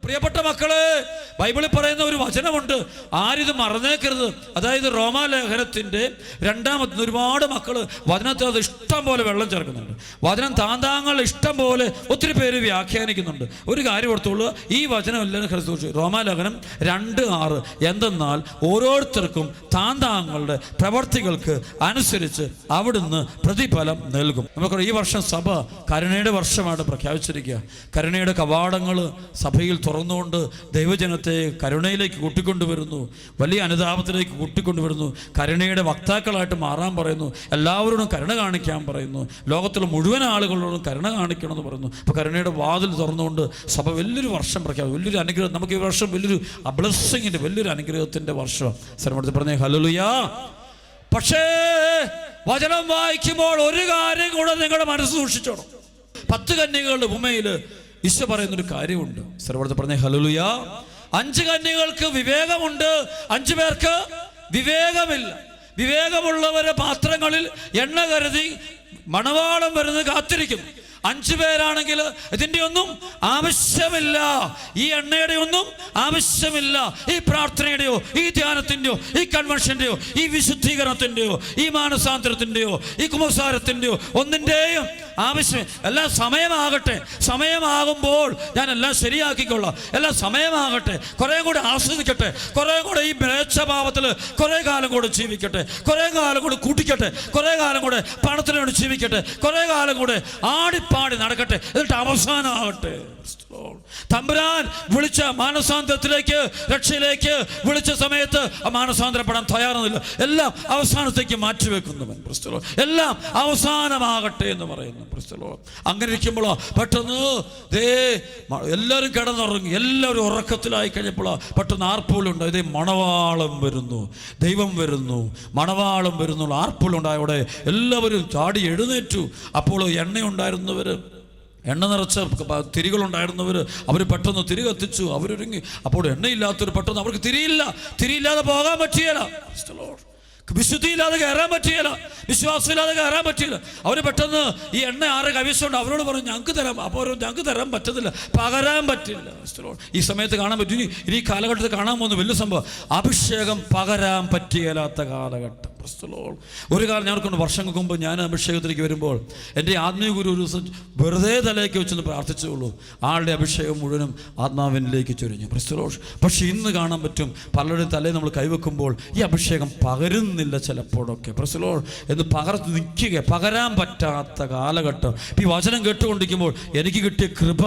പ്രിയപ്പെട്ട മക്കളെ, ബൈബിളിൽ പറയുന്ന ഒരു വചനമുണ്ട്, ആരിത് മറന്നേക്കരുത്. അതായത് റോമാലേഖനത്തിൻ്റെ 2 ഒരുപാട് മക്കള് വചനത്തിൽ അത് ഇഷ്ടം പോലെ വെള്ളം ചേർക്കുന്നുണ്ട്. വചനം താന്താങ്ങൾ ഇഷ്ടം പോലെ ഒത്തിരി പേര് വ്യാഖ്യാനിക്കുന്നുണ്ട്. ഒരു കാര്യം ഓർത്തോളൂ, ഈ വചനം എല്ലാവരും ക്രിസ്തു റോമാലേഖനം 2:6 എന്തെന്നാൽ ഓരോരുത്തർക്കും താന്താങ്ങളുടെ പ്രവർത്തികൾക്ക് അനുസരിച്ച് അവിടുന്ന് പ്രതിഫലം നൽകും. നമുക്ക് ഈ വർഷം സഭ കരുണയുടെ വർഷമായിട്ട് പ്രഖ്യാപിച്ചിരിക്കുക. കരുണയുടെ കവാടങ്ങൾ സഭയിൽ തുറന്നുകൊണ്ട് ദൈവജനത്തെ കരുണയിലേക്ക് കൂട്ടിക്കൊണ്ടുവരുന്നു, വലിയ അനുതാപത്തിലേക്ക് കൂട്ടിക്കൊണ്ടുവരുന്നു. കരുണയുടെ വക്താക്കളായിട്ട് മാറാൻ പറയുന്നു, എല്ലാവരോടും കരുണ കാണിക്കാൻ പറയുന്നു, ലോകത്തിലെ മുഴുവൻ ആളുകളോടും കരുണ കാണിക്കണമെന്ന് പറയുന്നു. അപ്പോൾ കരുണയുടെ വാതിൽ തുറന്നുകൊണ്ട് സഭ വലിയൊരു വർഷം പ്രഖ്യാപിക്കും, വലിയൊരു അനുഗ്രഹം. നമുക്ക് ഈ വർഷം വലിയൊരു ബ്ലെസ്സിങ്ങിൻ്റെ വലിയൊരു അനുഗ്രഹത്തിൻ്റെ വർഷം. സ്ഥലമെടുത്ത് പറഞ്ഞേ ഹല്ലേലൂയാ. പക്ഷേ വചനം വായിക്കുമ്പോൾ ഒരു കാര്യം കൂടെ നിങ്ങളുടെ മനസ്സ് സൂക്ഷിച്ചോണം. 10 കന്യകകളുടെ ഉപമയിൽ ഈശോ പറയുന്നൊരു കാര്യമുണ്ട്. സർവ്വത്ത് പറഞ്ഞേ ഹല്ലേലൂയാ. 5 കന്യകൾക്ക് വിവേകമുണ്ട്, 5 പേർക്ക് വിവേകമില്ല. വിവേകമുള്ളവരെ പാത്രങ്ങളിൽ എണ്ണ കരുതി മണവാളം വരുന്നത് കാത്തിരിക്കുന്നു. 5 പേരാണെങ്കിൽ ഇതിൻ്റെ ഒന്നും ആവശ്യമില്ല, ഈ എണ്ണയുടെ ഒന്നും ആവശ്യമില്ല, ഈ പ്രാർത്ഥനയുടെയോ ഈ ധ്യാനത്തിൻ്റെയോ ഈ കൺവെൻഷൻ്റെയോ ഈ വിശുദ്ധീകരണത്തിൻ്റെയോ ഈ മാനസാന്തരത്തിൻ്റെയോ ഈ കുമ്പസാരത്തിൻ്റെയോ ഒന്നിൻ്റെയും ആവശ്യം. എല്ലാം സമയമാകട്ടെ, സമയമാകുമ്പോൾ ഞാൻ എല്ലാം ശരിയാക്കിക്കൊള്ളാം, എല്ലാം സമയമാകട്ടെ, കുറേ കൂടെ ആസ്വദിക്കട്ടെ, കുറേ കൂടെ ഈ മ്ലേച്ഛഭാവത്തിൽ കുറേ കാലം കൂടെ ജീവിക്കട്ടെ, കുറേ കാലം കൂടെ കൂട്ടിക്കട്ടെ, കുറേ കാലം കൂടെ പണത്തിന് വേണ്ടി ജീവിക്കട്ടെ, കുറേ കാലം കൂടെ ആടിപ്പാടി നടക്കട്ടെ, എന്നിട്ട് അവസാനമാകട്ടെ. തമ്പുരാൻ വിളിച്ച മാനസാന്തരത്തിലേക്ക്, രക്ഷയിലേക്ക് വിളിച്ച സമയത്ത് ആ മാനസാന്തരപ്പെടാൻ തയ്യാറൊന്നുമില്ല, എല്ലാം അവസാനത്തേക്ക് മാറ്റിവെക്കുന്നവൻ. എല്ലാം അവസാനമാകട്ടെ എന്ന് പറയുന്നു. അങ്ങനെ ഇരിക്കുമ്പോഴോ പെട്ടെന്ന് എല്ലാവരും കിടന്നുറങ്ങി, എല്ലാവരും ഉറക്കത്തിലായി കഴിഞ്ഞപ്പോഴോ പെട്ടെന്ന് ആർപ്പുകളുണ്ട്. ഇതേ മണവാളം വരുന്നു, ദൈവം വരുന്നു, മണവാളം വരുന്നു. ആർപ്പുകളുണ്ടായോടെ എല്ലാവരും ചാടി എഴുന്നേറ്റു. അപ്പോൾ എണ്ണയുണ്ടായിരുന്നവർ, എണ്ണ നിറച്ച തിരികളുണ്ടായിരുന്നവർ, അവർ പെട്ടെന്ന് തിരി കത്തിച്ചു, അവരൊരുങ്ങി. അപ്പോൾ എണ്ണയില്ലാത്തവർ പെട്ടെന്ന്, അവർക്ക് തിരിയില്ലാതെ പോകാൻ പറ്റിയല്ല, വിശുദ്ധിയില്ലാതെ കയറാൻ പറ്റിയല്ല, വിശ്വാസമില്ലാതെ കയറാൻ പറ്റിയില്ല. അവർ പെട്ടെന്ന് ഈ എണ്ണ ആരെ കവിച്ചുകൊണ്ട് അവരോട് പറഞ്ഞു ഞങ്ങൾക്ക് തരാം. അപ്പോൾ അവർ ഞങ്ങൾക്ക് തരാൻ പറ്റത്തില്ല, പകരാൻ പറ്റില്ല. ഈ സമയത്ത് കാണാൻ പറ്റും, ഇനി കാലഘട്ടത്തിൽ കാണാൻ പോകുന്ന വലിയ സംഭവം, അഭിഷേകം പകരാൻ പറ്റിയല്ലാത്ത കാലഘട്ടം. ഒരു കാലം ഞങ്ങൾക്കൊണ്ട് വർഷങ്ങൾക്ക് മുമ്പ് ഞാൻ അഭിഷേകത്തിലേക്ക് വരുമ്പോൾ എൻ്റെ ആത്മീയ ഗുരു ഒരു ദിവസം വെറുതെ തലയ്ക്ക് വെച്ചൊന്ന് പ്രാർത്ഥിച്ചുള്ളൂ. ആളുടെ അഭിഷേകം മുഴുവനും ആത്മാവിനിലേക്ക് ചൊരിഞ്ഞു. പക്ഷെ ഇന്ന് കാണാൻ പറ്റും പലരുടെയും തലയിൽ നമ്മൾ കൈവെക്കുമ്പോൾ ഈ അഭിഷേകം പകരുന്നില്ല ചിലപ്പോഴൊക്കെ. എന്ന് പകർത്ത് നിൽക്കുക, പകരാൻ പറ്റാത്ത കാലഘട്ടം. ഈ വചനം കേട്ടുകൊണ്ടിരിക്കുമ്പോൾ എനിക്ക് കിട്ടിയ കൃപ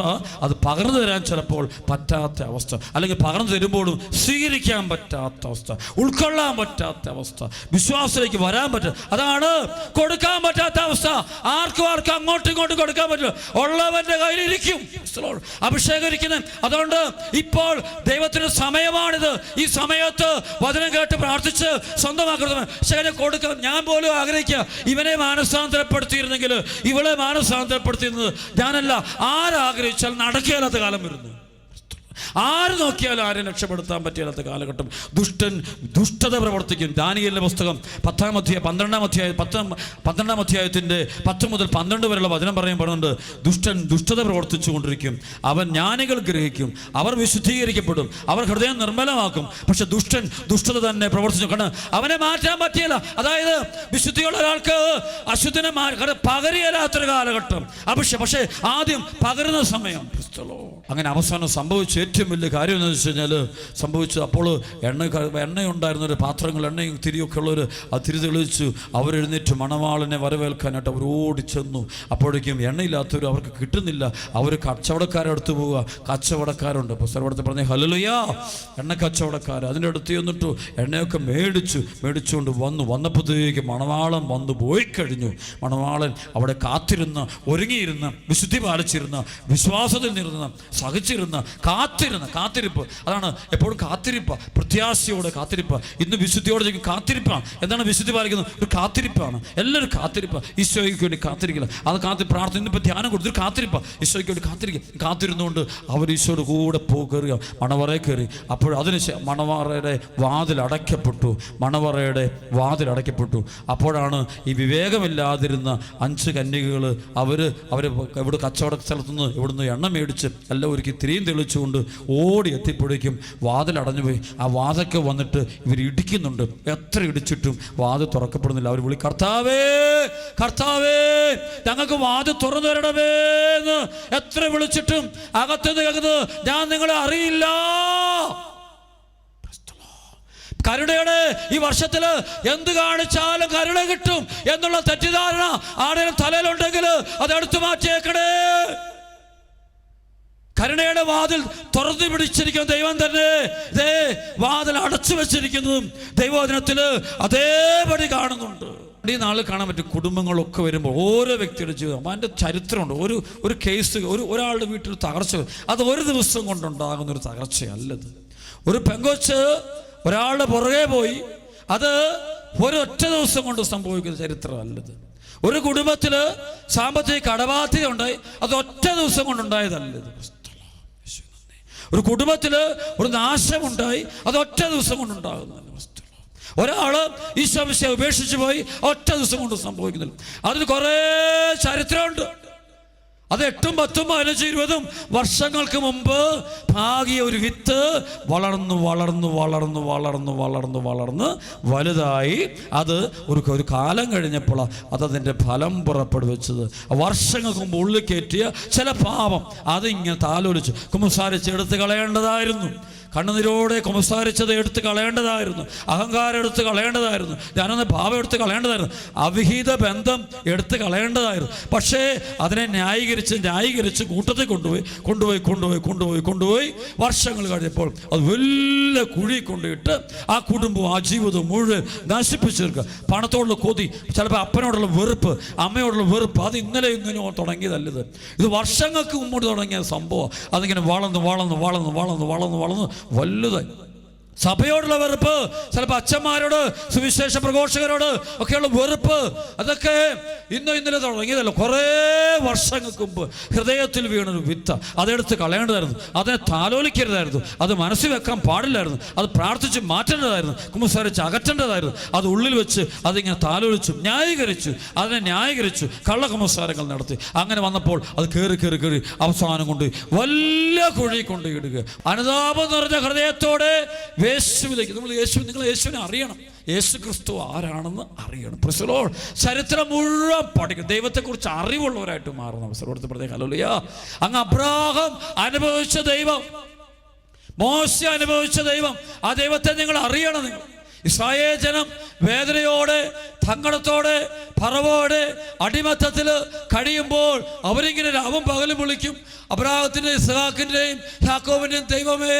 അത് പകർന്നു തരാൻ ചിലപ്പോൾ പറ്റാത്ത അവസ്ഥ, അല്ലെങ്കിൽ പകർന്നു തരുമ്പോഴും സ്വീകരിക്കാൻ പറ്റാത്ത അവസ്ഥ, ഉൾക്കൊള്ളാൻ പറ്റാത്ത അവസ്ഥ, വിശ്വാസത്തിലേക്ക് വരാൻ പറ്റും. അതാണ് കൊടുക്കാൻ പറ്റാത്ത അവസ്ഥ. ആർക്കും അങ്ങോട്ടും ഇങ്ങോട്ടും കൊടുക്കാൻ പറ്റില്ല, ഉള്ളവന്റെ കയ്യിലിരിക്കും അഭിഷേകം ഇരിക്കുന്നത്. അതുകൊണ്ട് ഇപ്പോൾ ദൈവത്തിന് സമയമാണിത്. ഈ സമയത്ത് വചനം കേട്ട് പ്രാർത്ഥിച്ച് സ്വന്തമാക്കുന്നത് ശരി കൊടുക്കാൻ ഞാൻ പോലും ആഗ്രഹിക്കുക. ഇവനെ മാനസാന്തരപ്പെടുത്തിയിരുന്നെങ്കിൽ, ഇവളെ മാനസാന്തരപ്പെടുത്തിയിരുന്നത് ഞാനല്ല, ആരാഗ്രഹിച്ചാൽ നടക്കില്ലാത്ത കാലം വരുന്നു. ആര് നോക്കിയാലും ആരും രക്ഷപ്പെടുത്താൻ പറ്റിയാത്ത കാലഘട്ടം. ദുഷ്ടത പ്രവർത്തിക്കും. ദാനിയേലിന്റെ പുസ്തകം 12ാം അധ്യായത്തിൻ്റെ 10 മുതൽ 12 വരെയുള്ള വചനം പറയുന്നുണ്ട്. ദുഷ്ടൻ ദുഷ്ടത പ്രവർത്തിച്ചു കൊണ്ടിരിക്കും, അവൻ ജ്ഞാനികൾ ഗ്രഹിക്കും, അവർ വിശുദ്ധീകരിക്കപ്പെടും, അവർ ഹൃദയം നിർമ്മലമാക്കും. പക്ഷെ ദുഷ്ടൻ ദുഷ്ടത തന്നെ പ്രവർത്തിച്ചു, കാരണം അവനെ മാറ്റാൻ പറ്റിയല്ല. അതായത് വിശുദ്ധിയുള്ള ഒരാൾക്ക് അശുദ്ധനെ പകരിയല്ലാത്തൊരു കാലഘട്ടം. പക്ഷേ ആദ്യം പകരുന്ന സമയം. അങ്ങനെ അവസാനം സംഭവിച്ചു ഏറ്റവും വലിയ കാര്യം എന്ന് വെച്ച് കഴിഞ്ഞാൽ സംഭവിച്ചത്, അപ്പോൾ എണ്ണയുണ്ടായിരുന്നൊരു പാത്രങ്ങൾ, എണ്ണയും തിരിയൊക്കെ ഉള്ളവർ ആ തിരി തെളിയിച്ചു. അവരെഴുന്നേറ്റ് മണവാളനെ വരവേൽക്കാനായിട്ട് അവർ ഓടിച്ചെന്നു. അപ്പോഴേക്കും എണ്ണയില്ലാത്തവർ അവർക്ക് കിട്ടുന്നില്ല. അവർ കച്ചവടക്കാരെടുത്ത് പോവുക. കച്ചവടക്കാരുണ്ട്, പുസ്തകത്തെ പറഞ്ഞ ഹല്ലേലൂയാ, എണ്ണ കച്ചവടക്കാർ അതിൻ്റെ അടുത്ത് ചെന്നിട്ടു എണ്ണയൊക്കെ മേടിച്ചുകൊണ്ട് വന്നപ്പോഴത്തേക്ക് മണവാളൻ വന്നു പോയി കഴിഞ്ഞു. മണവാളൻ അവിടെ കാത്തിരുന്ന്, ഒരുങ്ങിയിരുന്ന്, വിശുദ്ധി പാലിച്ചിരുന്ന, വിശ്വാസത്തിൽ നിർന്ന്, സഹിച്ചിരുന്ന, കാത്തിരിപ്പ്. അതാണ് എപ്പോഴും കാത്തിരിപ്പ്, പ്രത്യാശയോടെ കാത്തിരിപ്പ്. ഇന്ന് വിശുദ്ധിയോടെ കാത്തിരിപ്പാണ്. എന്താണ് വിശുദ്ധി പാലിക്കുന്നത്? ഒരു കാത്തിരിപ്പാണ്. എല്ലാവരും കാത്തിരിപ്പ്, ഈശോയ്ക്ക് വേണ്ടി കാത്തിരിക്കില്ല. അത് പ്രാർത്ഥന ഇന്നിപ്പോൾ ധ്യാനം കൊടുത്തൊരു കാത്തിരിപ്പ്, ഈശോയ്ക്ക് വേണ്ടി കാത്തിരുന്നുകൊണ്ട് അവർ ഈശോയുടെ കൂടെ കയറുക, മണവറയിൽ കയറി. അപ്പോൾ അതിന് മണവറയുടെ വാതിൽ അടയ്ക്കപ്പെട്ടു. അപ്പോഴാണ് ഈ വിവേകമില്ലാതിരുന്ന 5 കന്യകകൾ അവർ ഇവിടെ കച്ചവട സ്ഥലത്തുനിന്ന് ഇവിടുന്ന് എണ്ണ മേടിച്ചു പേടിച്ച് എല്ലാം ഒരുക്കി തിരിയും തെളിച്ചുകൊണ്ട് ഓടി എത്തിപ്പോഴേക്കും വാതിലടഞ്ഞു പോയി. ആ വാതൊക്കെ വന്നിട്ട് ഇവർ ഇടിക്കുന്നുണ്ട്. എത്ര ഇടിച്ചിട്ടും വാതിൽ തുറക്കപ്പെടുന്നില്ല. അവർ വിളി, കർത്താവേ കർത്താവേ ഞങ്ങൾക്ക് വാതിൽ തുറന്നു തരണമേ എന്ന് എത്ര വിളിച്ചിട്ടും അകത്തുനിന്ന് കേൾക്കുന്നത്, ഞാൻ നിങ്ങളെ അറിയില്ല. കരുണയുടെ ഈ വർഷത്തില് എന്ത് കാണിച്ചാലും കരുണ കിട്ടും എന്നുള്ള തെറ്റിദ്ധാരണ ആരെങ്കിലും തലയിലുണ്ടെങ്കിൽ അത് എടുത്തു മാറ്റിയേക്കണേ. കരുണയുടെ വാതിൽ തുറന്നു പിടിച്ചിരിക്കുന്ന ദൈവം തന്നെ ഇതേ വാതിൽ അടച്ചു വെച്ചിരിക്കുന്നതും ദൈവവചനത്തില് അതേപടി കാണുന്നുണ്ട്. ഈ നാളിൽ കാണാൻ പറ്റും. കുടുംബങ്ങളൊക്കെ വരുമ്പോൾ ഓരോ വ്യക്തിയുടെ ജീവിതം അതിൻ്റെ ചരിത്രമുണ്ട്. ഒരു കേസ്, ഒരാളുടെ വീട്ടിൽ തകർച്ച, അത് ഒരു ദിവസം കൊണ്ടുണ്ടാകുന്നൊരു തകർച്ചയല്ലത്. ഒരു പെങ്കൊച്ച് ഒരാളുടെ പുറകെ പോയി, അത് ഒരൊറ്റ ദിവസം കൊണ്ട് സംഭവിക്കുന്ന ചരിത്രമല്ലത്. ഒരു കുടുംബത്തിൽ സാമ്പത്തിക കടബാധ്യത ഉണ്ടായി, അത് ഒറ്റ ദിവസം കൊണ്ടുണ്ടായതല്ലത്. ഒരു കുടുംബത്തിൽ ഒരു നാശമുണ്ടായി, അത് ഒറ്റ ദിവസം കൊണ്ടുണ്ടാകുന്നതല്ല. ഒരാള് ഈശോമിശിഹായെ ഉപേക്ഷിച്ച് പോയി, ഒറ്റ ദിവസം കൊണ്ട് സംഭവിക്കുന്നില്ല. അതിന് കുറേ ചരിത്രമുണ്ട്. അത് 8, 10, 15, 20 വർഷങ്ങൾക്ക് മുമ്പ് പാകിയ ഒരു വിത്ത് വളർന്നു വളർന്നു വളർന്നു വളർന്നു വളർന്നു വളർന്ന് വലുതായി അത് ഒരു കാലം കഴിഞ്ഞപ്പോൾ അതതിൻ്റെ ഫലം പുറപ്പെടുവിച്ചത്. വർഷങ്ങൾക്ക് മുമ്പ് ഉള്ളിൽ കയറ്റിയ ചില പാപം അതിങ്ങനെ താലോലിച്ച് കുമ്പസാരിച്ച് എടുത്ത് കളയേണ്ടതായിരുന്നു. കണ്ണുനീരോടെ കുമ്പസാരിച്ചത് എടുത്ത് കളയേണ്ടതായിരുന്നു. അഹങ്കാരം എടുത്ത് കളയേണ്ടതായിരുന്നു. ഞാനൊന്ന് ഭാവം എടുത്ത് കളയേണ്ടതായിരുന്നു. അവിഹിത ബന്ധം എടുത്ത് കളയേണ്ടതായിരുന്നു. പക്ഷേ അതിനെ ന്യായീകരിച്ച് കൂട്ടത്തിൽ കൊണ്ടുപോയി വർഷങ്ങൾ കഴിഞ്ഞപ്പോൾ അത് വലിയ കുഴി കൊണ്ടിട്ട് ആ കുടുംബം, ആ ജീവിതം മുഴുവൻ നശിപ്പിച്ചെടുക്കുക. പണത്തോടുള്ള കൊതി, ചിലപ്പോൾ അപ്പനോടുള്ള വെറുപ്പ്, അമ്മയോടുള്ള വെറുപ്പ്, അത് ഇന്നലെ ഇങ്ങനെ തുടങ്ങിയതല്ലത്. ഇത് വർഷങ്ങൾക്ക് മുമ്പോട്ട് തുടങ്ങിയ സംഭവം. അതിങ്ങനെ വളർന്ന് വലുതായി. സഭയോടുള്ള വെറുപ്പ്, ചിലപ്പോൾ അച്ഛന്മാരോട്, സുവിശേഷ പ്രഘോഷകരോട് ഒക്കെയുള്ള വെറുപ്പ്, അതൊക്കെ ഇന്നലെ തുടങ്ങിയതല്ല. കുറേ വർഷങ്ങൾക്ക് മുമ്പ് ഹൃദയത്തിൽ വീണൊരു വിത്ത്. അതെടുത്ത് കളയേണ്ടതായിരുന്നു. അതിനെ താലോലിക്കരുതായിരുന്നു. അത് മനസ്സിൽ വെക്കാൻ പാടില്ലായിരുന്നു. അത് പ്രാർത്ഥിച്ച് മാറ്റേണ്ടതായിരുന്നു. കുമ്പസാരിച്ച് അകറ്റേണ്ടതായിരുന്നു. അത് ഉള്ളിൽ വെച്ച് അതിങ്ങനെ താലോലിച്ചു അതിനെ ന്യായീകരിച്ചു കള്ള കുമ്പസാരങ്ങൾ നടത്തി. അങ്ങനെ വന്നപ്പോൾ അത് കയറി അവസാനം കൊണ്ട് വലിയ കുഴി കൊണ്ട് ഇടുക. അനുതാപം നിറഞ്ഞ ഹൃദയത്തോടെ യേശുവിലേക്ക് നിങ്ങൾ യേശുവിനെ അറിയണം. യേശു ക്രിസ്തു ആരാണെന്ന് അറിയണം. ചരിത്രം മുഴുവൻ പഠിക്കണം. ദൈവത്തെക്കുറിച്ച് അറിവുള്ളവരായിട്ട് മാറുന്ന അവസരം. ഹല്ലേലൂയ. അങ്ങ് അബ്രാഹാം അനുഭവിച്ച ദൈവം, മോശെ അനുഭവിച്ച ദൈവം, ആ ദൈവത്തെ നിങ്ങൾ അറിയണം. നിങ്ങൾ ഇസ്രായേൽ ജനം വേദനയോടെ, സങ്കടത്തോടെ, പറവോടെ അടിമത്തത്തിൽ കഴിയുമ്പോൾ അവരിങ്ങനെ രാവും പകലും വിളിക്കും, അബ്രാഹത്തിൻ്റെയും ഇസ്ഹാക്കിൻ്റെയും യാക്കോബിൻ്റെയും ദൈവമേ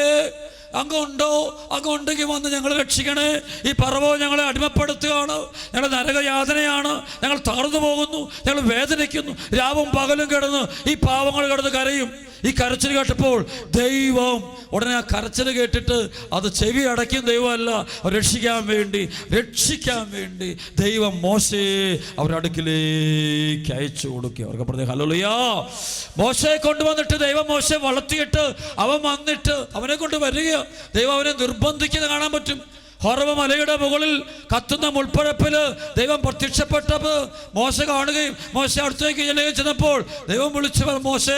അങ്ങുണ്ടെങ്കിൽ വന്ന് ഞങ്ങളെ രക്ഷിക്കണേ. ഈ പറവോ ഞങ്ങളെ അടിമപ്പെടുത്തുകയാണ്, ഞങ്ങൾ നരകയാതനയാണ്, ഞങ്ങൾ തകർന്നു പോകുന്നു, ഞങ്ങൾ വേദനിക്കുന്നു. രാവും പകലും കിടന്ന് ഈ പാവങ്ങൾ കിടന്ന് കരയും. ഈ കരച്ചിൽ കേട്ടപ്പോൾ ദൈവം ഉടനെ ആ കരച്ചിൽ കേട്ടിട്ട് അത് ചെവി അടയ്ക്കും ദൈവമല്ല, രക്ഷിക്കാൻ വേണ്ടി ദൈവം മോശയെ അവരുടെ അടുക്കിലേക്ക് അയച്ചു കൊടുക്കുക. അവർക്ക് പറഞ്ഞ ഹല്ലേലൂയ. മോശയെ കൊണ്ടുവന്നിട്ട് ദൈവം മോശയെ വളർത്തിയിട്ട് അവൻ വന്നിട്ട് അവനെ കൊണ്ട് വരിക. ദൈവം അവനെ നിർബന്ധിക്കുന്നത് കാണാൻ പറ്റും. ഹോറേബ് മലയുടെ മുകളിൽ കത്തുന്ന മുൾപ്പരപ്പില് ദൈവം പ്രത്യക്ഷപ്പെട്ടപ്പോൾ മോശ കാണുകയും മോശ അടുത്തേക്ക് ചെന്നപ്പോൾ ദൈവം വിളിച്ചു, മോശേ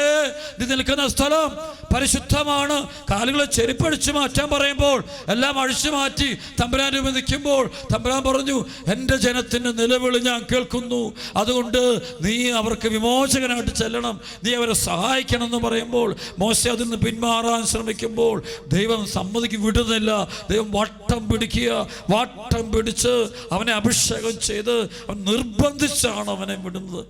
നീ നിൽക്കുന്ന സ്ഥലം പരിശുദ്ധമാണ്, കാലുകളെ ചെരുപ്പടിച്ചു മാറ്റാൻ പറയുമ്പോൾ എല്ലാം അഴിച്ചു മാറ്റി തമ്പുരാൻ രൂപ നിൽക്കുമ്പോൾ തമ്പുരാൻ പറഞ്ഞു, എൻ്റെ ജനത്തിൻ്റെ നിലവിളി ഞാൻ കേൾക്കുന്നു, അതുകൊണ്ട് നീ അവർക്ക് വിമോചകനായിട്ട് ചെല്ലണം, നീ അവരെ സഹായിക്കണം എന്ന് പറയുമ്പോൾ മോശ അതിൽ നിന്ന് പിന്മാറാൻ ശ്രമിക്കുമ്പോൾ ദൈവം വിടുന്നില്ല. ദൈവം വട്ടം പിടിച്ച് അവനെ അഭിഷേകം ചെയ്ത് അവൻ നിർബന്ധിച്ചാണ് അവനെ വിടുന്നത്.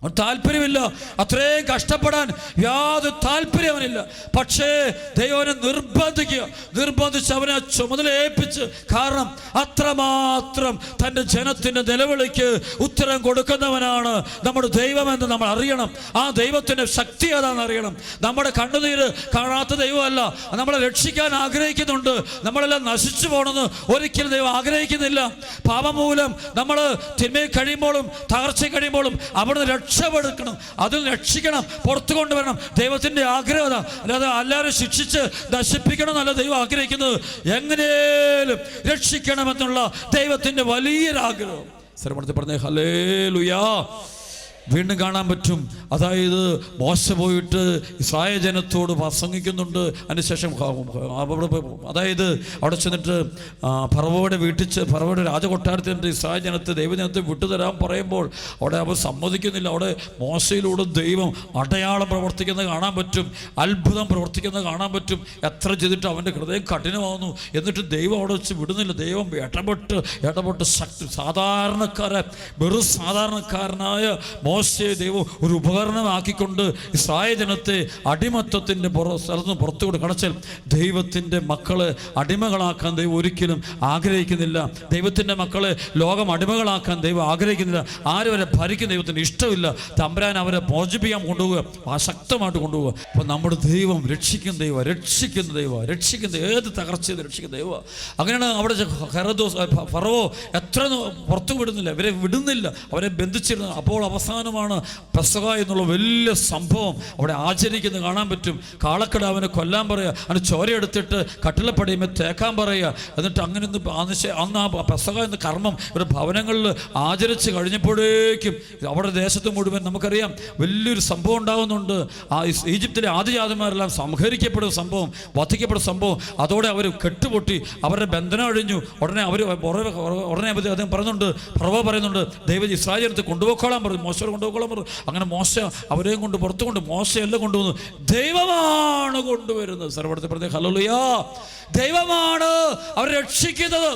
അവൻ താല്പര്യമില്ല, അത്രയും കഷ്ടപ്പെടാൻ യാതൊരു താല്പര്യം അവനില്ല. പക്ഷേ ദൈവനെ നിർബന്ധിച്ച് അവനെ ചുമതല ഏൽപ്പിച്ച്, കാരണം അത്രമാത്രം തൻ്റെ ജനത്തിൻ്റെ നിലവിളിക്ക് ഉത്തരം കൊടുക്കുന്നവനാണ് നമ്മുടെ ദൈവമെന്ന് നമ്മൾ അറിയണം. ആ ദൈവത്തിൻ്റെ ശക്തി അതാണെന്ന് അറിയണം. നമ്മുടെ കണ്ണുനീര് കാണാത്ത ദൈവമല്ല, നമ്മളെ രക്ഷിക്കാൻ ആഗ്രഹിക്കുന്നുണ്ട്. നമ്മളെല്ലാം നശിച്ചു പോകണമെന്ന് ഒരിക്കലും ദൈവം ആഗ്രഹിക്കുന്നില്ല. പാപം മൂലം നമ്മൾ തിന്മയിൽ കഴിയുമ്പോഴും തകർച്ച കഴിയുമ്പോഴും അവിടുന്ന് രക്ഷപ്പെടുക്കണം, അതിൽ രക്ഷിക്കണം, പുറത്തു കൊണ്ടുവരണം. ദൈവത്തിൻ്റെ ആഗ്രഹത. അല്ലാതെ എല്ലാവരും ശിക്ഷിച്ച് നശിപ്പിക്കണം എന്നല്ല ദൈവം ആഗ്രഹിക്കുന്നത്. എങ്ങനെയും രക്ഷിക്കണമെന്നുള്ള ദൈവത്തിൻ്റെ വലിയൊരാഗ്രഹം. ശ്രമത്തിൽ പറഞ്ഞേ ഹല്ലേലൂയ. വീണ്ടും കാണാൻ പറ്റും അതായത് മോശ പോയിട്ട് ഇസ്രായേൽ ജനത്തോട് പ്രസംഗിക്കുന്നുണ്ട്. അതിനുശേഷം അതായത് അവിടെ ചെന്നിട്ട് ഫറവോയുടെ രാജകൊട്ടാരത്തിൻ്റെ ഇസ്രായേൽ ജനത്തെ ദൈവജനത്തെ വിട്ടുതരാൻ പറയുമ്പോൾ അവിടെ അവർ സമ്മതിക്കുന്നില്ല. അവിടെ മോശയിലൂടെ ദൈവം അടയാളം പ്രവർത്തിക്കുന്നത് കാണാൻ പറ്റും, അത്ഭുതം പ്രവർത്തിക്കുന്നത് കാണാൻ പറ്റും. എത്ര ചെയ്തിട്ട് അവൻ്റെ ഹൃദയം കഠിനമാകുന്നു. എന്നിട്ട് ദൈവം അവിടെ വെച്ച് വിടുന്നില്ല. ദൈവം ഇടപെട്ട് വെറും സാധാരണക്കാരനായ മോശയെ ദൈവം ഒരു ഉപകരണമാക്കിക്കൊണ്ട് ഇസ്രായേൽ ജനത്തെ അടിമത്തത്തിൻ്റെ സ്ഥലത്ത് പുറത്തുകൂടെ കടച്ചാൽ ദൈവത്തിൻ്റെ മക്കളെ അടിമകളാക്കാൻ ദൈവം ഒരിക്കലും ആഗ്രഹിക്കുന്നില്ല. ദൈവത്തിൻ്റെ മക്കളെ ലോകം അടിമകളാക്കാൻ ദൈവം ആഗ്രഹിക്കുന്നില്ല. ആരും അവരെ ഭരിക്കുന്ന ദൈവത്തിന് ഇഷ്ടമില്ല. തമ്പുരാൻ അവരെ മോചിപ്പിക്കാൻ കൊണ്ടുപോവുക, ശക്തമായിട്ട് കൊണ്ടുപോവുക. അപ്പോൾ നമ്മുടെ ദൈവം രക്ഷിക്കുന്ന ഏത് തകർച്ചയിൽ രക്ഷിക്കുന്ന ദൈവം. അങ്ങനെയാണ് അവിടെ ഫറവോ എത്ര പുറത്തു വിടുന്നില്ല, ഇവരെ വിടുന്നില്ല, അവരെ ബന്ധിച്ചിരുന്നു. അപ്പോൾ അവസാനമാണ് പെസഹ എന്നുള്ള വലിയ സംഭവം അവിടെ ആചരിക്കുന്നത് കാണാൻ പറ്റും. കാളക്കിടാവിനെ കൊല്ലാൻ പറയുക, അതിന് ചോരയെടുത്തിട്ട് കട്ടിളപ്പടിയുമ്പോൾ തേക്കാൻ പറയുക. എന്നിട്ട് അങ്ങനെ അന്ന് ആ പെസഹ എന്ന കർമ്മം ഒരു ഭവനങ്ങളിൽ ആചരിച്ച് കഴിഞ്ഞപ്പോഴേക്കും അവിടെ ദേശത്ത് മുഴുവൻ നമുക്കറിയാം വലിയൊരു സംഭവം ഉണ്ടാകുന്നുണ്ട്. ആ ഈജിപ്തിലെ ആദിജാതന്മാരെല്ലാം സംഹരിക്കപ്പെടുന്ന സംഭവം, വധിക്കപ്പെടുന്ന സംഭവം. അതോടെ അവർ കെട്ടുപൊട്ടി, അവരുടെ ബന്ധനം അഴിഞ്ഞു. ഉടനെ അദ്ദേഹം പറയുന്നുണ്ട്, ഫറവോ പറയുന്നുണ്ട്, ദൈവം ഇസ്രായേൽ ജനത്തെ കൊണ്ടുപോയിക്കോളാൻ പറഞ്ഞു, മോശയോട് കൊണ്ടുപോയിക്കോളാൻ പറഞ്ഞു. അങ്ങനെ മോശ അവരെയും കൊണ്ട് പുറത്തു കൊണ്ട് മോശയെല്ലാം കൊണ്ടുവന്നു. ദൈവമാണ് കൊണ്ടുവരുന്നത്. സർവ്വത്തെ പറഞ്ഞ ഹല്ലേലൂയ. ദൈവമാണ് അവരെ രക്ഷിക്കുന്നത്.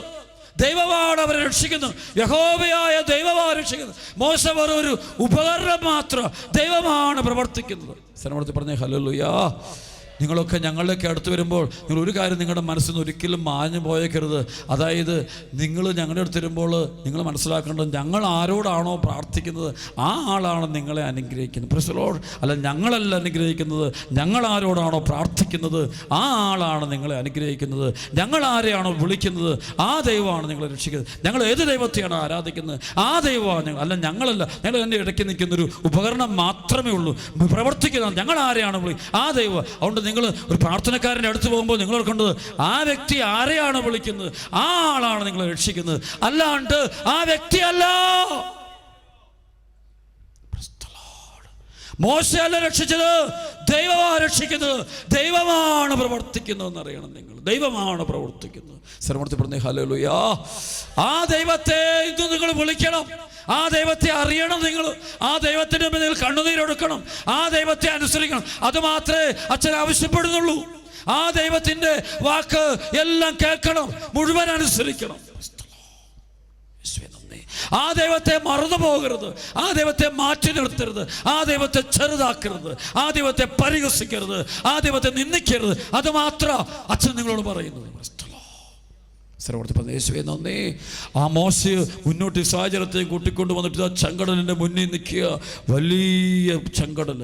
ദൈവമാണ് അവരെ രക്ഷിക്കുന്നത്. യഹോവയായ ദൈവമാണ് രക്ഷിക്കുന്നത്. മോശ ഒരു ഉപകരണം മാത്രം. ദൈവമാണ് പ്രവർത്തിക്കുന്നത്. സർവ്വത്തെ പറഞ്ഞ ഹല്ലേലൂയ. നിങ്ങളൊക്കെ ഞങ്ങളുടെയൊക്കെ അടുത്ത് വരുമ്പോൾ നിങ്ങൾ ഒരു കാര്യം നിങ്ങളുടെ മനസ്സിൽ നിന്ന് ഒരിക്കലും മാഞ്ഞു പോയേക്കരുത്. അതായത് നിങ്ങൾ ഞങ്ങളുടെ അടുത്ത് വരുമ്പോൾ നിങ്ങൾ മനസ്സിലാക്കേണ്ടത്, ഞങ്ങൾ ആരോടാണോ പ്രാർത്ഥിക്കുന്നത് ആ ആളാണ് നിങ്ങളെ അനുഗ്രഹിക്കുന്നത്. Praise the Lord. അല്ല, ഞങ്ങളല്ല അനുഗ്രഹിക്കുന്നത്, ഞങ്ങൾ ആരോടാണോ പ്രാർത്ഥിക്കുന്നത് ആ ആളാണ് നിങ്ങളെ അനുഗ്രഹിക്കുന്നത്. ഞങ്ങൾ ആരെയാണോ വിളിക്കുന്നത് ആ ദൈവമാണ് നിങ്ങളെ രക്ഷിക്കുന്നത്. ഞങ്ങൾ ഏത് ദൈവത്തെയാണ് ആരാധിക്കുന്നത് ആ ദൈവമാണ് ഞങ്ങൾ, അല്ല ഞങ്ങളല്ല. ഞങ്ങൾ എൻ്റെ ഇടയ്ക്ക് നിൽക്കുന്നൊരു ഉപകരണം മാത്രമേ ഉള്ളൂ. പ്രവർത്തിക്കുന്നത് ഞങ്ങൾ ആരെയാണ് ആ ദൈവം. അതുകൊണ്ട് നിങ്ങൾ ഒരു പ്രാർത്ഥനക്കാരൻ്റെ അടുത്ത് പോകുമ്പോൾ നിങ്ങൾ ഓർക്കേണ്ടത് ആ വ്യക്തി ആരെയാണ് വിളിക്കുന്നത് ആ ആളാണ് നിങ്ങളെ രക്ഷിക്കുന്നത്, അല്ലാണ്ട് ആ വ്യക്തിയല്ല. മോശയല്ല രക്ഷിച്ചത്, ദൈവമാണ് രക്ഷിക്കുന്നത്. ദൈവമാണ് പ്രവർത്തിക്കുന്നതെന്ന് അറിയണം നിങ്ങൾ. ദൈവമാണ് പ്രവർത്തിക്കുന്നത്. സർവ്വത്തിൽ പറഞ്ഞ ഹല്ലേലൂയ. ആ ദൈവത്തെ ഇത് നിങ്ങൾ വിളിക്കണം, ആ ദൈവത്തെ അറിയണം. നിങ്ങൾ ആ ദൈവത്തിൻ്റെ മുന്നിൽ നിങ്ങൾ കണ്ണുനീരൊടുക്കണം, ആ ദൈവത്തെ അനുസരിക്കണം. അത് മാത്രമേ അച്ഛൻ ആവശ്യപ്പെടുന്നുള്ളൂ. ആ ദൈവത്തിൻ്റെ വാക്ക് എല്ലാം കേൾക്കണം, മുഴുവൻ അനുസരിക്കണം. ആ ദൈവത്തെ മറന്നു പോകരുത്, ആ ദൈവത്തെ മാറ്റി നിർത്തരുത്, ആ ദൈവത്തെ ചെറുതാക്കരുത്, ആ ദൈവത്തെ പരിഹസിക്കരുത്, ആ ദൈവത്തെ നിന്ദിക്കരുത്. അത് മാത്രം അച്ഛൻ നിങ്ങളോട് പറയുന്നത്. യേശുവേ നന്ദി. ആ മോശ മുന്നോട്ട് ഇസ്രായേൽ കൂട്ടിക്കൊണ്ട് വന്നിട്ട് ആ ചെങ്കടലിൻ്റെ മുന്നിൽ നിൽക്കുക. വലിയ ചെങ്കടൽ,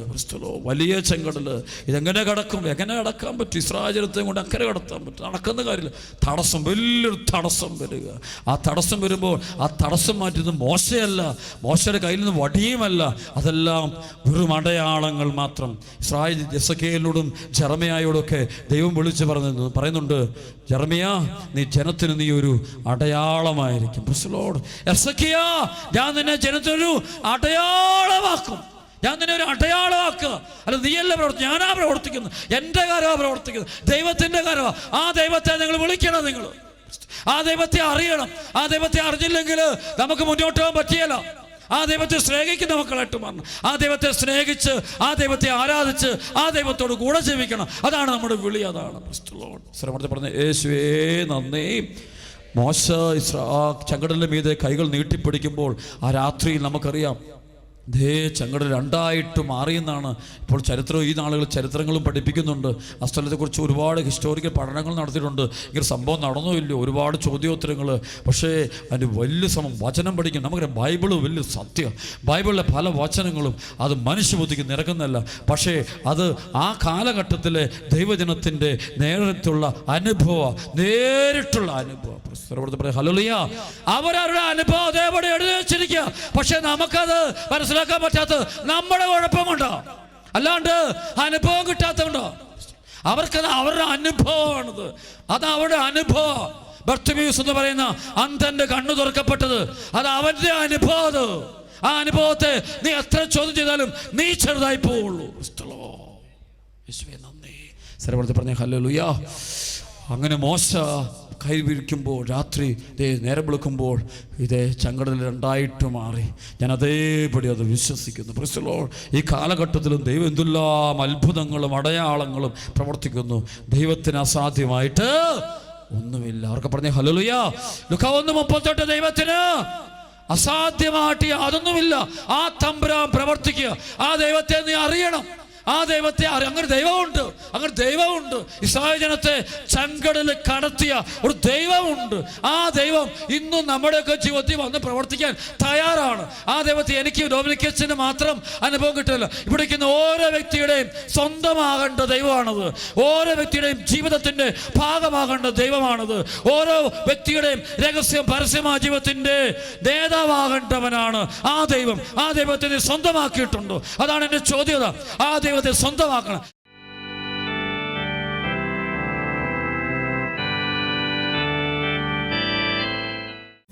വലിയ ചെങ്കടൽ. ഇതെങ്ങനെ കടക്കും? എങ്ങനെ കടക്കാൻ പറ്റും? ഇസ്രായേലത്തെ കൊണ്ട് അക്കരെ കടത്താൻ പറ്റും? നടക്കുന്ന കാര്യമില്ല. തടസ്സം, വലിയൊരു തടസ്സം വരിക. ആ തടസ്സം വരുമ്പോൾ ആ തടസ്സം മാറ്റുന്നത് മോശയല്ല, മോശയുടെ കയ്യിൽ നിന്ന് വടിയുമല്ല, അതെല്ലാം വെറും അടയാളങ്ങൾ മാത്രം. ഇസ്രായേൽ എസെക്കിയേലിനോടും ജെറമ്യായോടൊക്കെ ദൈവം വിളിച്ച് പറയുന്നുണ്ട്, ജെറമ്യാ, നീ ജനത്തിന് നീ ഒരു അടയാളമായിരിക്കും. എസെക്കിയാ, ഞാൻ നിന്നെ ജനത്തിനൊരു അടയാളമാക്കും, ഞാൻ നിന്നെ ഒരു അടയാളമാക്കുക. അല്ല, നീയല്ല പ്രവർത്തിക്കുന്നത്, ഞാനാ പ്രവർത്തിക്കുന്നത്, എൻ്റെ കാര്യമാണ് പ്രവർത്തിക്കുന്നത്, ദൈവത്തിൻ്റെ കാര്യമാണ്. ആ ദൈവത്തെ നിങ്ങൾ വിളിക്കണം, നിങ്ങൾ ആ ദൈവത്തെ അറിയണം. ആ ദൈവത്തെ അറിഞ്ഞില്ലെങ്കിൽ നമുക്ക് മുന്നോട്ട് പോകാൻ പറ്റിയല്ല. ആ ദൈവത്തെ സ്നേഹിക്കുന്ന മക്കളായിട്ട് മാറണം. ആ ദൈവത്തെ സ്നേഹിച്ച്, ആ ദൈവത്തെ ആരാധിച്ച്, ആ ദൈവത്തോട് കൂടെ ജീവിക്കണം. അതാണ് നമ്മുടെ വിളി, അതാണ്. ശ്രമത്തിൽ പറഞ്ഞ യേശുവേ നന്ദി. മോശ ചെങ്കടലിന്റെ മീതെ കൈകൾ നീട്ടിപ്പിടിക്കുമ്പോൾ ആ രാത്രിയിൽ നമുക്കറിയാം ചെങ്കടൽ രണ്ടായിട്ട് മാറിയെന്നാണ് ഇപ്പോൾ ചരിത്രം, ഈ നാളുകൾ ചരിത്രങ്ങളും പഠിപ്പിക്കുന്നുണ്ട്. ആ സ്ഥലത്തെക്കുറിച്ച് ഒരുപാട് ഹിസ്റ്റോറിക്കൽ പഠനങ്ങൾ നടത്തിയിട്ടുണ്ട്. ഇങ്ങനെ സംഭവം നടന്നോ ഇല്ലയോ, ഒരുപാട് ചോദ്യോത്തരങ്ങൾ. പക്ഷേ അതിൻ്റെ വലിയ വചനം പഠിക്കും. നമുക്കറിയാം ബൈബിള് വലിയ സത്യം. ബൈബിളിലെ പല വചനങ്ങളും അത് മനുഷ്യബുദ്ധിക്ക് നിരക്കുന്നതല്ല. പക്ഷേ അത് ആ കാലഘട്ടത്തിലെ ദൈവജനത്തിൻ്റെ നേരിട്ടുള്ള അനുഭവം, നേരിട്ടുള്ള അനുഭവം. ഹല്ലേലൂയ. അവരവരുടെ അനുഭവം അതേപടി എഴുതി വെച്ചിരിക്കുക. പക്ഷെ നമുക്കത് മനസ്സിലാക്കാൻ പറ്റാത്ത നമ്മുടെ കുഴപ്പം കൊണ്ടോ, അല്ലാണ്ട് അനുഭവം കിട്ടാത്തതുകൊണ്ടോ. അവർക്കത് അവരുടെ അനുഭവമാണത്, അത് അവരുടെ അനുഭവം. ബർത്തിമേയുസ് എന്ന് പറയുന്ന അന്ധന്റെ കണ്ണു തുറക്കപ്പെട്ടത് അത് അവന്റെ അനുഭവം. ആ അനുഭവത്തെ നീ എത്ര ചോദ്യം ചെയ്താലും നീ ചെറുതായി പോവുള്ളൂ. നന്ദി. സ്ഥലപ്പെടുത്തി പറഞ്ഞ ഹല്ലേലൂയ. അങ്ങനെ മോശ കൈവിരിക്കുമ്പോൾ രാത്രി നേരം വെളുക്കുമ്പോൾ ഇതേ ചങ്കടൽ രണ്ടായിട്ട് മാറി. ഞാൻ അതേപടി അത് വിശ്വസിക്കുന്നു. ക്രിസ്തു ലോർഡ്, ഈ കാലഘട്ടത്തിലും ദൈവം എന്തെല്ലാം അത്ഭുതങ്ങളും അടയാളങ്ങളും പ്രവർത്തിക്കുന്നു. ദൈവത്തിന് അസാധ്യമായിട്ട് ഒന്നുമില്ല. അവർക്ക് പറഞ്ഞ ഹല്ലേലൂയ. ലൂക്കാ 1:38 ദൈവത്തിന് അസാധ്യമായിട്ട് അതൊന്നുമില്ല. ആ തമ്പുരാൻ പ്രവർത്തിക്കുക. ആ ദൈവത്തെ നീ അറിയണം. ആ ദൈവത്തെ അങ്ങനെ ദൈവമുണ്ട്, അങ്ങനെ ദൈവമുണ്ട്. ഇസ്രായേൽ ജനത്തെ ചങ്കടലിൽ കടത്തിയ ഒരു ദൈവമുണ്ട്. ആ ദൈവം ഇന്നും നമ്മുടെയൊക്കെ ജീവിതത്തിൽ വന്ന് പ്രവർത്തിക്കാൻ തയ്യാറാണ്. ആ ദൈവത്തെ എനിക്ക് ഡൊമിനിക്കച്ചന് മാത്രം അനുഭവം കിട്ടില്ല. ഇവിടെ ഇരിക്കുന്ന ഓരോ വ്യക്തിയുടെയും സ്വന്തമാകേണ്ട ദൈവമാണത്. ഓരോ വ്യക്തിയുടെയും ജീവിതത്തിൻ്റെ ഭാഗമാകേണ്ട ദൈവമാണത്. ഓരോ വ്യക്തിയുടെയും രഹസ്യം പരസ്യമായ ജീവിതത്തിൻ്റെ നേതാവാകേണ്ടവനാണ് ആ ദൈവം. ആ ദൈവത്തെ നീ സ്വന്തമാക്കിയിട്ടുണ്ടോ? അതാണ് എൻ്റെ ചോദ്യത. ആ ദൈവത്തെ സ്വന്തമാക്കണം.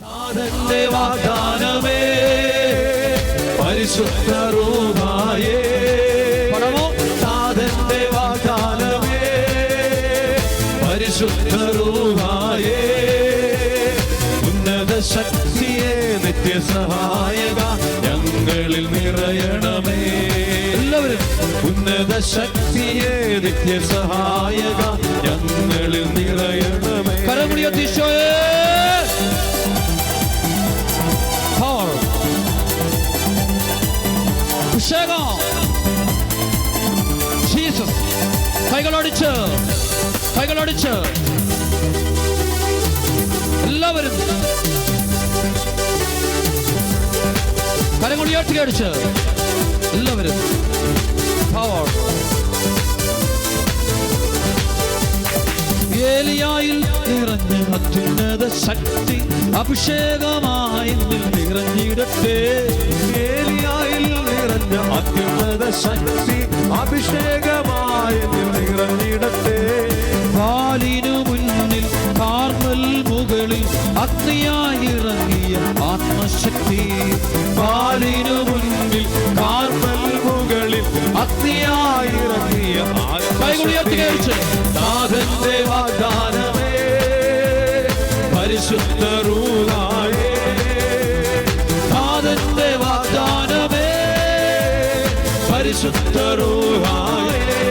നാഥന്റെ വാഗ്ദാനമേ, പരിശുദ്ധ റൂഹായേ, നാഥന്റെ വാഗ്ദാനമേ, പരിശുദ്ധ റൂഹായേ, ഉന്നത ശക്തിയെ നിത്യസഹായക ഞങ്ങളിൽ നിറയണമേ. എല്ലാവരും ഉന്നത ശക്തിയെ നിത്യസഹായക ഞങ്ങളിൽ നിറയണമേ. കരമുടിയോയെ ജീസസ്. കൈകളടിച്ച് എല്ലാവരും കരമുടിയോട്ടി അടിച്ച് എല്ലാവരും ഏലിയായിൽ നിറഞ്ഞ അത്യുന്നത ശക്തി അഭിഷേകമായി നിറഞ്ഞിടട്ടെ. ഏലിയായിൽ നിറഞ്ഞ അത്യുന്നത ശക്തി അഭിഷേകമായി നിറഞ്ഞിടട്ടെ. കാലിനു മുന്നിൽ കാർമൽ മുകളിൽ അഗ്നിയായി ഇറങ്ങിയ ആത്മശക്തി. കാലിനു മുന്നിൽ കാർമൽ മുകളിൽ അഗ്നിയായി ഇറങ്ങിയ ആത്മശക്തി. നാഥന്റെ വാഗ്ദാനമേ, പരിശുദ്ധ റൂഹായേ, നാഥന്റെ വാഗ്ദാനമേ, പരിശുദ്ധ റൂഹായേ,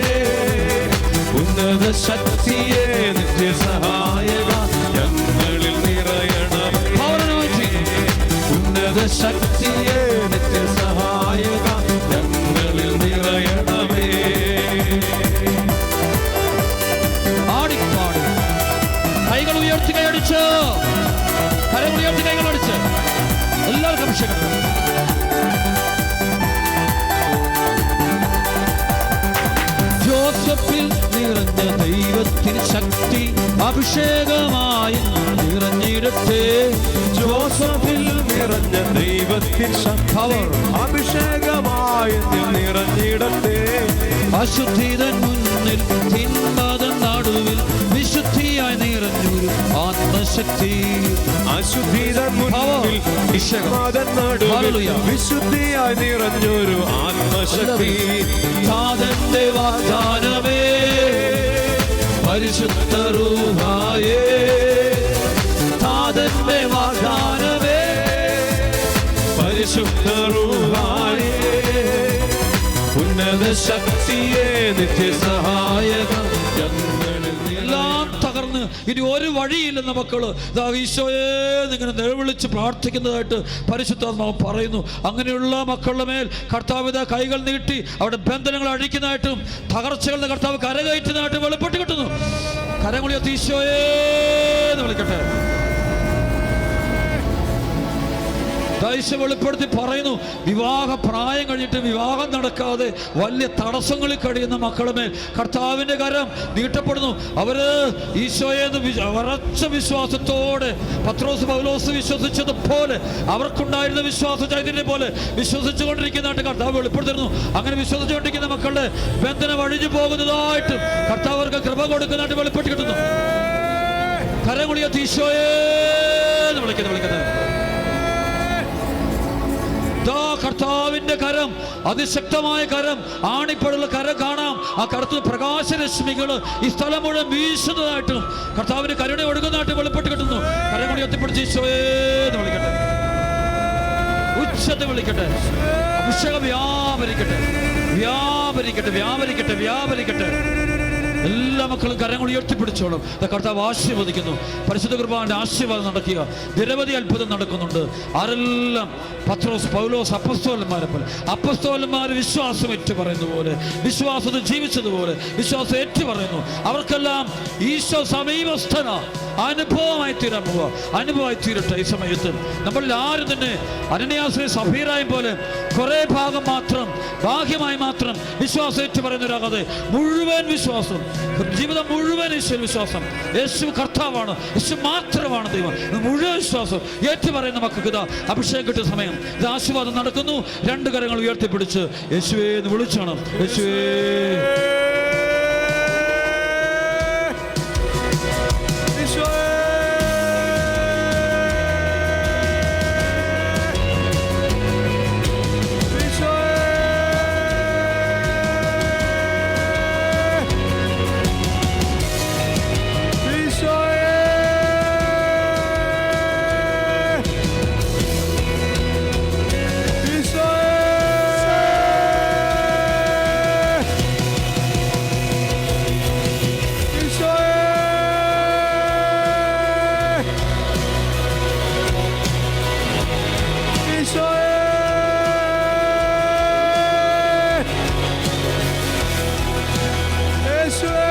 ഉന്നത ശക്തിയെ നിത്യസഹായക ഞങ്ങളിൽ നിറയണമേ. ഉന്നത ശക്തിയെ നിത്യസഹായക ഞങ്ങളിൽ നിറയണമേ. ആടിപ്പാടി കൈകൾ ഉയർത്തി കൈയടിച്ച് കരങ്ങൾ ഉയർത്തി കൈകളടിച്ച് എല്ലാവർക്കും അഭിഷേകം. ജോസഫിൽ നിറഞ്ഞ ദൈവത്തിന് ശക്തി അഭിഷേകമായി നിറഞ്ഞിടട്ടെ. ജോസഫിൽ നിറഞ്ഞ ദൈവത്തിൻ ശക്തി അഭിഷേകമായി നിറഞ്ഞിടട്ടെ. അശുദ്ധിതൻ മുന്നിൽ തിന്മതൻ നടുവിൽ വിശുദ്ധിയായി നിറഞ്ഞൊരു ആത്മശക്തി. അശുദ്ധിതൻ മുന്നിൽ തിന്മതൻ നടുവിൽ വിശുദ്ധിയായി നിറഞ്ഞൊരു ആത്മശക്തി. നാഥന്റെ വാഗ്ദാനമേ, പരിശുദ്ധ റൂഹായേ, നാഥന്റെ വാഗ്ദാനമേ, പരിശുദ്ധ റൂഹായേ, ഉന്നത ശക്തിയെ നിത്യസഹായക ഞങ്ങളിൽ. എല്ലാം തകർന്ന് ഇനി ഒരു വഴിയില്ലെന്ന മക്കള് ഈശോയെ ഇങ്ങനെ നിലവിളിച്ച് പ്രാർത്ഥിക്കുന്നതായിട്ട് പരിശുദ്ധാത്മാവ് പറയുന്നു. അങ്ങനെയുള്ള മക്കളുടെ മേൽ കർത്താവ് കൈകൾ നീട്ടി അവിടെ ബന്ധനങ്ങൾ അഴിക്കുന്നതായിട്ടും തകർച്ചകളുടെ കർത്താവ് കരകയറ്റുന്നതായിട്ടും വെളിപ്പെട്ട് കിട്ടുന്നു. കരങ്ങളുയർത്തി ഈശോയെ എന്ന് വിളിക്കട്ടെ. വെളിപ്പെടുത്തി പറയുന്നു, വിവാഹ പ്രായം കഴിഞ്ഞിട്ട് വിവാഹം നടക്കാതെ വലിയ തടസ്സങ്ങളിൽ കഴിയുന്ന മക്കളുമേൽ കർത്താവിൻ്റെ കരം നീട്ടപ്പെടുന്നു. അവര് ഈശോയെ ഉറച്ച വിശ്വാസത്തോടെ പത്രോസ് പൗലോസ് വിശ്വസിച്ചതുപോലെ അവർക്കുണ്ടായിരുന്ന വിശ്വാസ ചൈതന്യം പോലെ വിശ്വസിച്ചുകൊണ്ടിരിക്കുന്നതായിട്ട് കർത്താവ് വെളിപ്പെടുത്തുന്നു. അങ്ങനെ വിശ്വസിച്ചുകൊണ്ടിരിക്കുന്ന മക്കളുടെ ബന്ധനം അഴിഞ്ഞു പോകുന്നതായിട്ട് കർത്താവ് അവർക്ക് കൃപ കൊടുക്കുന്നതായിട്ട് വെളിപ്പെട്ട് കിട്ടുന്നു. കരങ്ങളുയർത്തി ഈശോയെ എന്ന് വിളിക്കുന്നത്. ദാ കർത്താവിന്റെ കരം, അതിശക്തമായ കരം, ആണിപ്പടുള്ള കരം കാണാം. ആ കറുത്ത പ്രകാശരശ്മികൾ ഈ സ്ഥലം മുഴുവൻ വീശുന്നതായിട്ടും കർത്താവിന്റെ കരുണ ഒടുക്കുന്നതായിട്ട് വെളിപ്പെട്ട് കിട്ടുന്നു. കരം കൂടി എത്തിപ്പിടിച്ച് ഈശോയെന്ന് വിളിക്കട്ടെ, ഉച്ചത്തെ വിളിക്കട്ടെ. അഭിഷേകം വ്യാപരിക്കട്ടെ, വ്യാപരിക്കട്ടെ, വ്യാപരിക്കട്ടെ, വ്യാപരിക്കട്ടെ. എല്ലാ മക്കളും കരങ്ങൾ ഉയർത്തിപ്പിടിച്ചോളും. കർത്താവ് ആശീർവദിക്കുന്നു. പരിശുദ്ധ കുർബാനയുടെ ആശീർവാദം നടക്കുക. നിരവധി അത്ഭുതം നടക്കുന്നുണ്ട്. ആരെല്ലാം പത്രോസ്, പൗലോസ് അപ്പസ്തോലന്മാരെ പോലെ, അപ്പസ്തോലന്മാർ വിശ്വാസം ഏറ്റു പറയുന്ന പോലെ, വിശ്വാസത്തിൽ ജീവിച്ചതുപോലെ വിശ്വാസം ഏറ്റു പറയുന്നു. അവർക്കെല്ലാം ഈശോ സമീപസ്ഥന അനുഭവമായി തീരാൻ പോവുക. അനുഭവമായി തീരട്ടെ. ഈ സമയത്ത് നമ്മളിൽ ആരും തന്നെ അനന്യാസിനെ സഫീറായും പോലെ കുറെ ഭാഗം മാത്രം, ബാഹ്യമായി മാത്രം വിശ്വാസം ഏറ്റു പറയുന്നവരാകാതെ മുഴുവൻ വിശ്വാസം, ജീവിതം മുഴുവൻ യേശു വിശ്വാസം, യേശു കർത്താവാണ്, യേശു മാത്രമാണ് ദൈവം, മുഴുവൻ വിശ്വാസം ഏറ്റു പറയുന്ന മക്കൾക്ക് ഇതാ അഭിഷേകം കിട്ടിയ സമയം. ഇത് ആശീർവാദം നടക്കുന്നു. രണ്ട് കരങ്ങൾ ഉയർത്തിപ്പിടിച്ച് യേശുവേ എന്ന് വിളിച്ചോണം. യേശുവേ, യേശുവേ